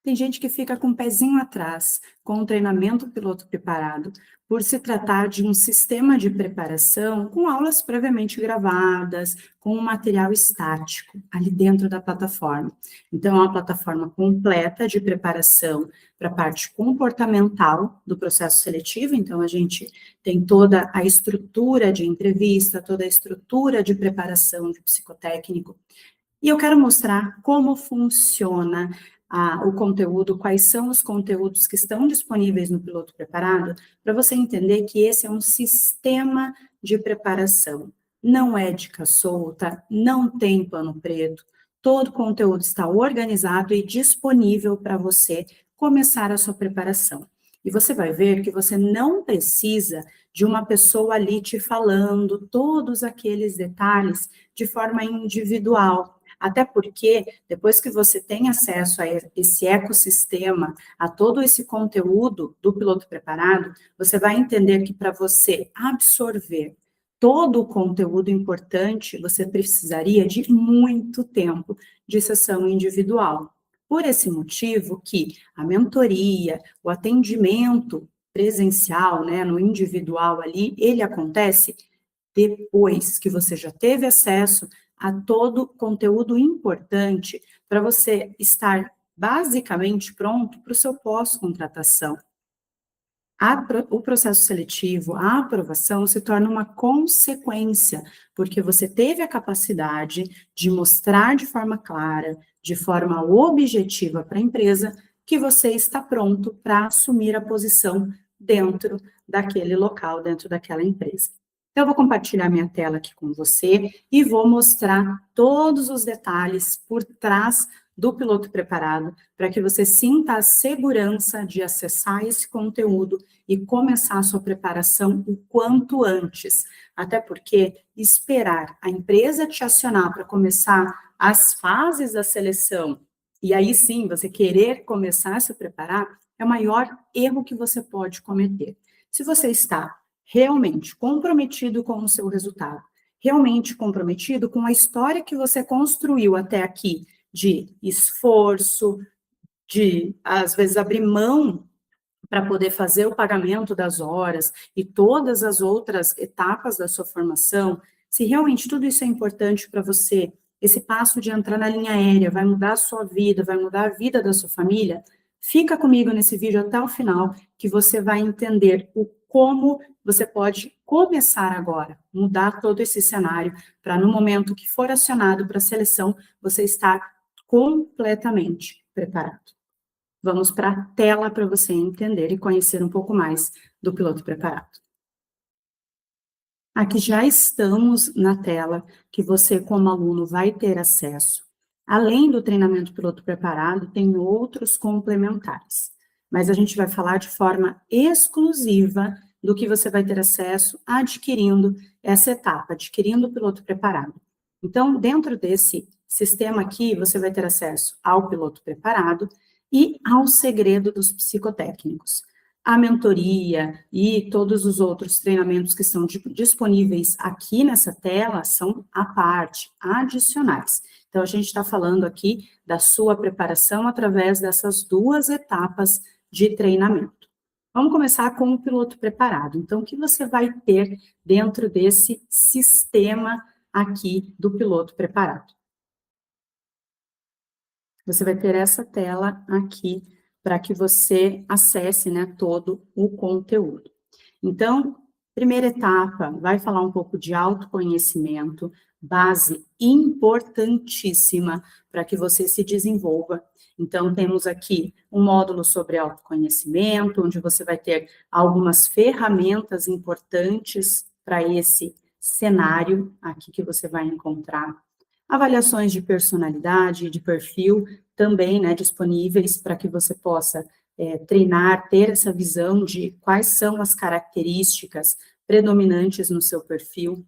Tem gente que fica com o pezinho atrás, com o treinamento piloto preparado, por se tratar de um sistema de preparação com aulas previamente gravadas, com um material estático ali dentro da plataforma. Então, é uma plataforma completa de preparação para a parte comportamental do processo seletivo. Então, a gente tem toda a estrutura de entrevista, toda a estrutura de preparação de psicotécnico. E eu quero mostrar como funciona o conteúdo, quais são os conteúdos que estão disponíveis no Piloto Preparado, para você entender que esse é um sistema de preparação. Não é dica solta, não tem pano preto, todo o conteúdo está organizado e disponível para você começar a sua preparação. E você vai ver que você não precisa de uma pessoa ali te falando todos aqueles detalhes de forma individual. Até porque, depois que você tem acesso a esse ecossistema, a todo esse conteúdo do piloto preparado, você vai entender que para você absorver todo o conteúdo importante, você precisaria de muito tempo de sessão individual. Por esse motivo que a mentoria, o atendimento presencial, né, no individual ali, ele acontece depois que você já teve acesso a todo o conteúdo importante para você estar basicamente pronto para o seu pós-contratação. O processo seletivo, a aprovação se torna uma consequência, porque você teve a capacidade de mostrar de forma clara, de forma objetiva para a empresa, que você está pronto para assumir a posição dentro daquele local, dentro daquela empresa. Então, eu vou compartilhar minha tela aqui com você e vou mostrar todos os detalhes por trás do piloto preparado, para que você sinta a segurança de acessar esse conteúdo e começar a sua preparação o quanto antes. Até porque esperar a empresa te acionar para começar as fases da seleção, e aí sim você querer começar a se preparar, é o maior erro que você pode cometer. Se você está realmente comprometido com o seu resultado, realmente comprometido com a história que você construiu até aqui, de esforço, de, às vezes, abrir mão para poder fazer o pagamento das horas e todas as outras etapas da sua formação, se realmente tudo isso é importante para você, esse passo de entrar na linha aérea vai mudar a sua vida, vai mudar a vida da sua família, fica comigo nesse vídeo até o final, que você vai entender o como você pode começar agora, mudar todo esse cenário, para no momento que for acionado para a seleção, você estar completamente preparado. Vamos para a tela para você entender e conhecer um pouco mais do piloto preparado. Aqui já estamos na tela que você, como aluno, vai ter acesso. Além do treinamento piloto preparado, tem outros complementares. Mas a gente vai falar de forma exclusiva do que você vai ter acesso adquirindo essa etapa, adquirindo o piloto preparado. Então, dentro desse sistema aqui, você vai ter acesso ao piloto preparado e ao segredo dos psicotécnicos. A mentoria e todos os outros treinamentos que estão disponíveis aqui nessa tela são à parte, adicionais. Então, a gente está falando aqui da sua preparação através dessas duas etapas de treinamento. Vamos começar com o piloto preparado. Então, o que você vai ter dentro desse sistema aqui do piloto preparado? Você vai ter essa tela aqui para que você acesse, né, todo o conteúdo. Então, primeira etapa, vai falar um pouco de autoconhecimento, base importantíssima para que você se desenvolva. Então, temos aqui um módulo sobre autoconhecimento, onde você vai ter algumas ferramentas importantes para esse cenário aqui que você vai encontrar. Avaliações de personalidade, de perfil, também, né, disponíveis para que você possa treinar, ter essa visão de quais são as características predominantes no seu perfil.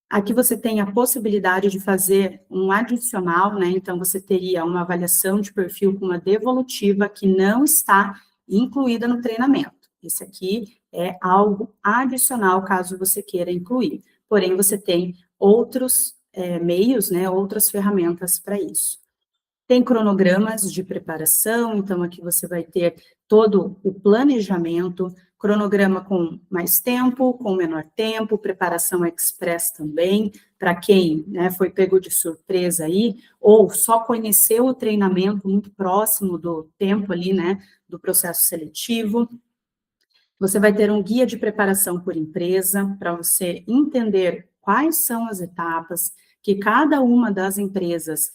Aqui você tem a possibilidade de fazer um adicional, né, então você teria uma avaliação de perfil com uma devolutiva que não está incluída no treinamento. Isso aqui é algo adicional, caso você queira incluir. Porém, você tem outros meios, né, outras ferramentas para isso. Tem cronogramas de preparação, então aqui você vai ter todo o planejamento, cronograma com mais tempo, com menor tempo, preparação express também, para quem, né, foi pego de surpresa aí, ou só conheceu o treinamento muito próximo do tempo ali, né, do processo seletivo. Você vai ter um guia de preparação por empresa, para você entender quais são as etapas que cada uma das empresas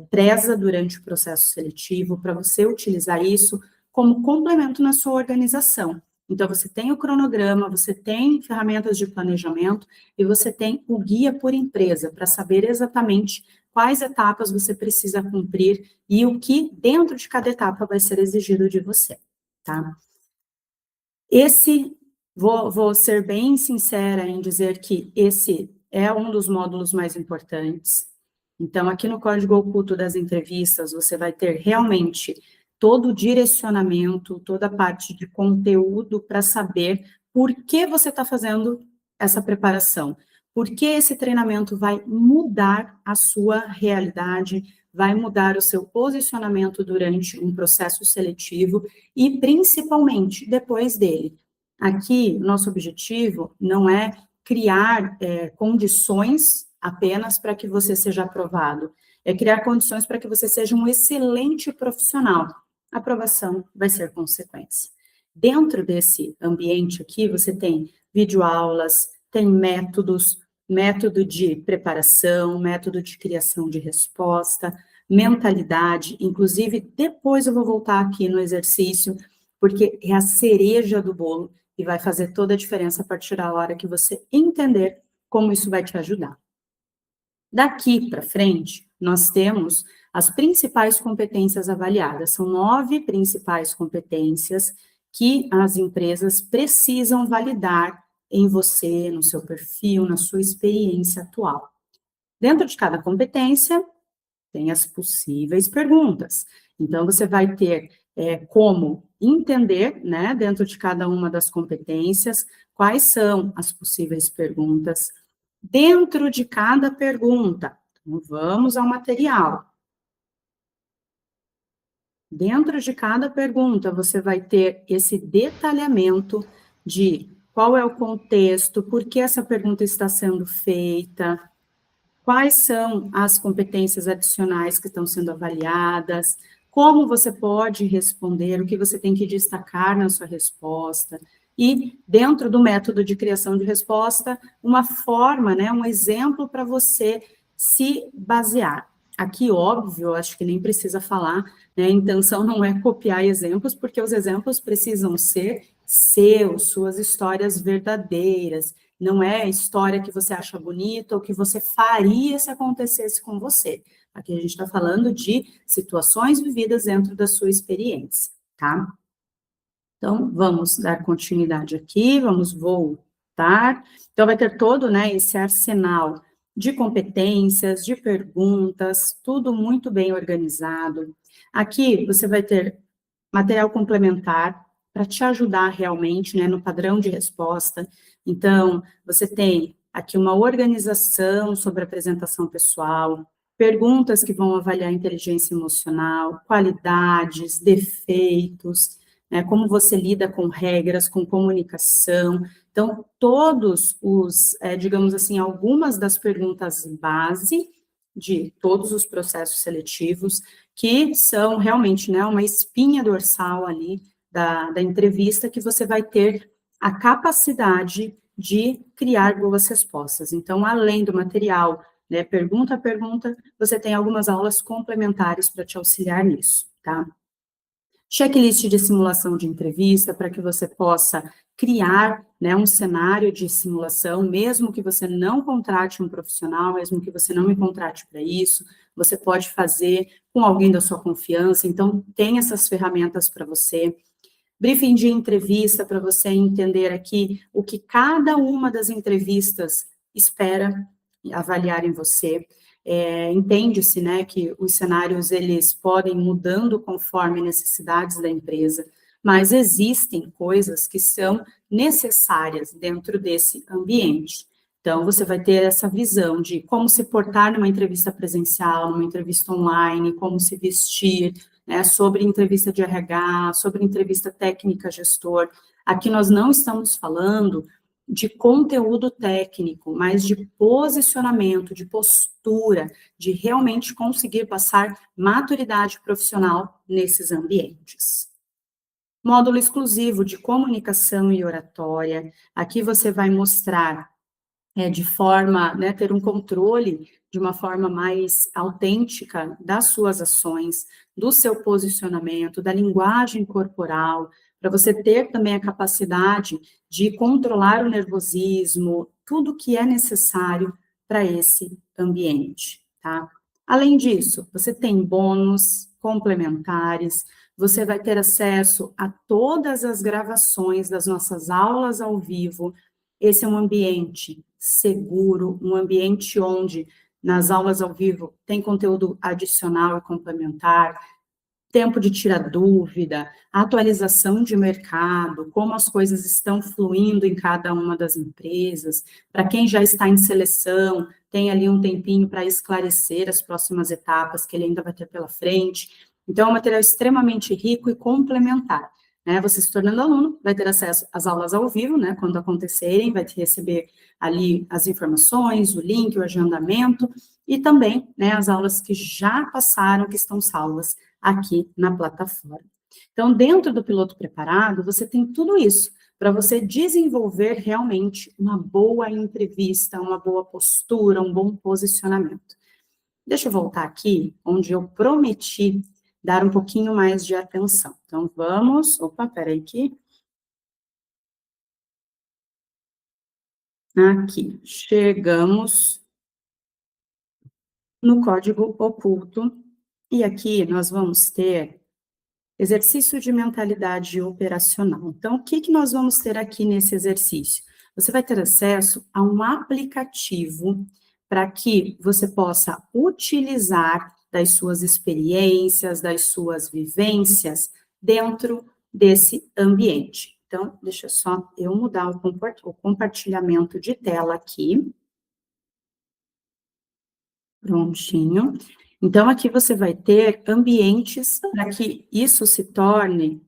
preza durante o processo seletivo, para você utilizar isso como complemento na sua organização. Então, você tem o cronograma, você tem ferramentas de planejamento e você tem o guia por empresa, para saber exatamente quais etapas você precisa cumprir e o que dentro de cada etapa vai ser exigido de você, tá? Vou ser bem sincera em dizer que esse é um dos módulos mais importantes. Então, aqui no Código Oculto das Entrevistas, você vai ter realmente todo o direcionamento, toda a parte de conteúdo para saber por que você está fazendo essa preparação, por que esse treinamento vai mudar a sua realidade, vai mudar o seu posicionamento durante um processo seletivo e, principalmente, depois dele. Aqui, nosso objetivo não é criar condições apenas para que você seja aprovado, é criar condições para que você seja um excelente profissional. A aprovação vai ser consequência. Dentro desse ambiente aqui, você tem videoaulas, tem métodos, método de preparação, método de criação de resposta, mentalidade, inclusive depois eu vou voltar aqui no exercício, porque é a cereja do bolo e vai fazer toda a diferença a partir da hora que você entender como isso vai te ajudar. Daqui para frente, nós temos as principais competências avaliadas. São 9 principais competências que as empresas precisam validar em você, no seu perfil, na sua experiência atual. Dentro de cada competência, tem as possíveis perguntas. Então, você vai ter como entender, né, dentro de cada uma das competências, quais são as possíveis perguntas. Dentro de cada pergunta, então, vamos ao material. Dentro de cada pergunta, você vai ter esse detalhamento de qual é o contexto, por que essa pergunta está sendo feita, quais são as competências adicionais que estão sendo avaliadas, como você pode responder, o que você tem que destacar na sua resposta, e dentro do método de criação de resposta, uma forma, né, um exemplo para você se basear. Aqui, óbvio, eu acho que nem precisa falar, né, a intenção não é copiar exemplos, porque os exemplos precisam ser seus, suas histórias verdadeiras, não é a história que você acha bonita ou que você faria se acontecesse com você. Aqui a gente está falando de situações vividas dentro da sua experiência, tá? Então, vamos dar continuidade aqui, vamos voltar. Então, vai ter todo, né, esse arsenal de competências, de perguntas, tudo muito bem organizado. Aqui, você vai ter material complementar para te ajudar realmente, né, no padrão de resposta. Então, você tem aqui uma organização sobre a apresentação pessoal, perguntas que vão avaliar inteligência emocional, qualidades, defeitos, né, como você lida com regras, com comunicação. Então, todos os, digamos assim, algumas das perguntas base de todos os processos seletivos, que são realmente, né, uma espinha dorsal ali da entrevista, que você vai ter a capacidade de criar boas respostas. Então, além do material, né, pergunta a pergunta, você tem algumas aulas complementares para te auxiliar nisso, tá? Checklist de simulação de entrevista, para que você possa criar, né, um cenário de simulação, mesmo que você não contrate um profissional, mesmo que você não me contrate para isso, você pode fazer com alguém da sua confiança, então tem essas ferramentas para você. Briefing de entrevista, para você entender aqui o que cada uma das entrevistas espera avaliar em você. Entende-se, né, que os cenários, eles podem mudando conforme necessidades da empresa, mas existem coisas que são necessárias dentro desse ambiente. Então, você vai ter essa visão de como se portar numa entrevista presencial, numa entrevista online, como se vestir, né, sobre entrevista de RH, sobre entrevista técnica gestor. Aqui nós não estamos falando de conteúdo técnico, mas de posicionamento, de postura, de realmente conseguir passar maturidade profissional nesses ambientes. Módulo exclusivo de comunicação e oratória. Aqui você vai mostrar de forma, né, ter um controle de uma forma mais autêntica das suas ações, do seu posicionamento, da linguagem corporal, para você ter também a capacidade de controlar o nervosismo, tudo que é necessário para esse ambiente, tá? Além disso, você tem bônus complementares, você vai ter acesso a todas as gravações das nossas aulas ao vivo. Esse é um ambiente seguro, um ambiente onde, nas aulas ao vivo, tem conteúdo adicional e complementar, tempo de tirar dúvida, atualização de mercado, como as coisas estão fluindo em cada uma das empresas. Para quem já está em seleção, tem ali um tempinho para esclarecer as próximas etapas que ele ainda vai ter pela frente. Então, é um material extremamente rico e complementar. Né? Você se tornando aluno, vai ter acesso às aulas ao vivo, né, quando acontecerem, vai receber ali as informações, o link, o agendamento, e também, né, as aulas que já passaram, que estão salvas aqui na plataforma. Então, dentro do piloto preparado, você tem tudo isso para você desenvolver realmente uma boa entrevista, uma boa postura, um bom posicionamento. Deixa eu voltar aqui, onde eu prometi dar um pouquinho mais de atenção. Então, vamos... Opa, peraí aqui. Aqui, chegamos no código oculto, e aqui nós vamos ter exercício de mentalidade operacional. Então, o que nós vamos ter aqui nesse exercício? Você vai ter acesso a um aplicativo para que você possa utilizar das suas experiências, das suas vivências dentro desse ambiente. Então, deixa só eu mudar o compartilhamento de tela aqui. Prontinho. Então, aqui você vai ter ambientes para que isso se torne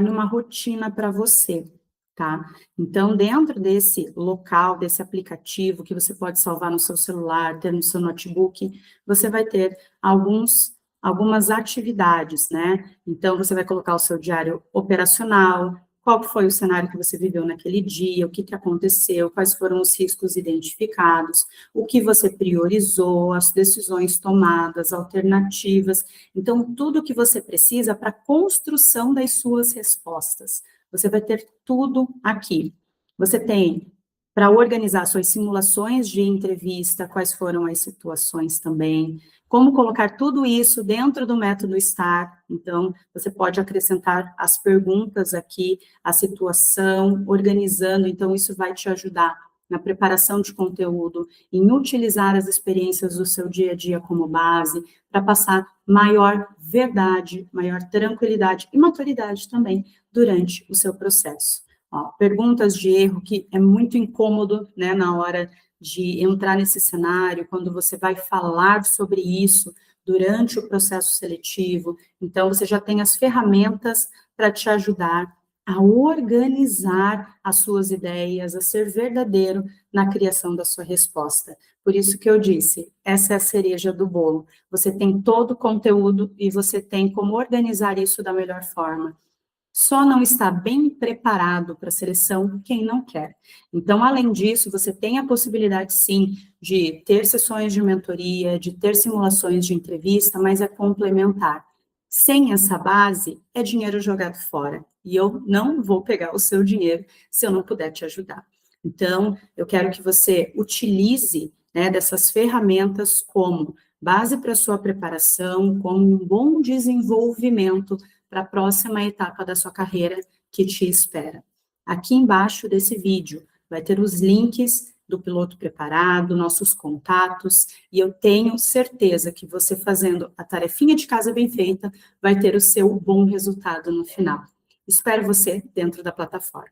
uma rotina para você, tá? Então, dentro desse local, desse aplicativo, que você pode salvar no seu celular, ter no seu notebook, você vai ter algumas atividades, né? Então, você vai colocar o seu diário operacional, qual foi o cenário que você viveu naquele dia, o que aconteceu, quais foram os riscos identificados, o que você priorizou, as decisões tomadas, alternativas. Então, tudo que você precisa para a construção das suas respostas. Você vai ter tudo aqui. Você tem para organizar suas simulações de entrevista, quais foram as situações também, como colocar tudo isso dentro do método STAR. Então, você pode acrescentar as perguntas aqui, a situação, organizando, então isso vai te ajudar na preparação de conteúdo, em utilizar as experiências do seu dia a dia como base, para passar maior verdade, maior tranquilidade e maturidade também durante o seu processo. Ó, perguntas de erro, que é muito incômodo, né, na hora de entrar nesse cenário, quando você vai falar sobre isso durante o processo seletivo. Então, você já tem as ferramentas para te ajudar a organizar as suas ideias, a ser verdadeiro na criação da sua resposta. Por isso que eu disse, essa é a cereja do bolo. Você tem todo o conteúdo e você tem como organizar isso da melhor forma. Só não está bem preparado para a seleção quem não quer. Então, além disso, você tem a possibilidade, sim, de ter sessões de mentoria, de ter simulações de entrevista, mas é complementar. Sem essa base, é dinheiro jogado fora. E eu não vou pegar o seu dinheiro se eu não puder te ajudar. Então, eu quero que você utilize, né, dessas ferramentas como base para a sua preparação, como um bom desenvolvimento para a próxima etapa da sua carreira que te espera. Aqui embaixo desse vídeo vai ter os links do piloto preparado, nossos contatos, e eu tenho certeza que você fazendo a tarefinha de casa bem feita, vai ter o seu bom resultado no final. Espero você dentro da plataforma.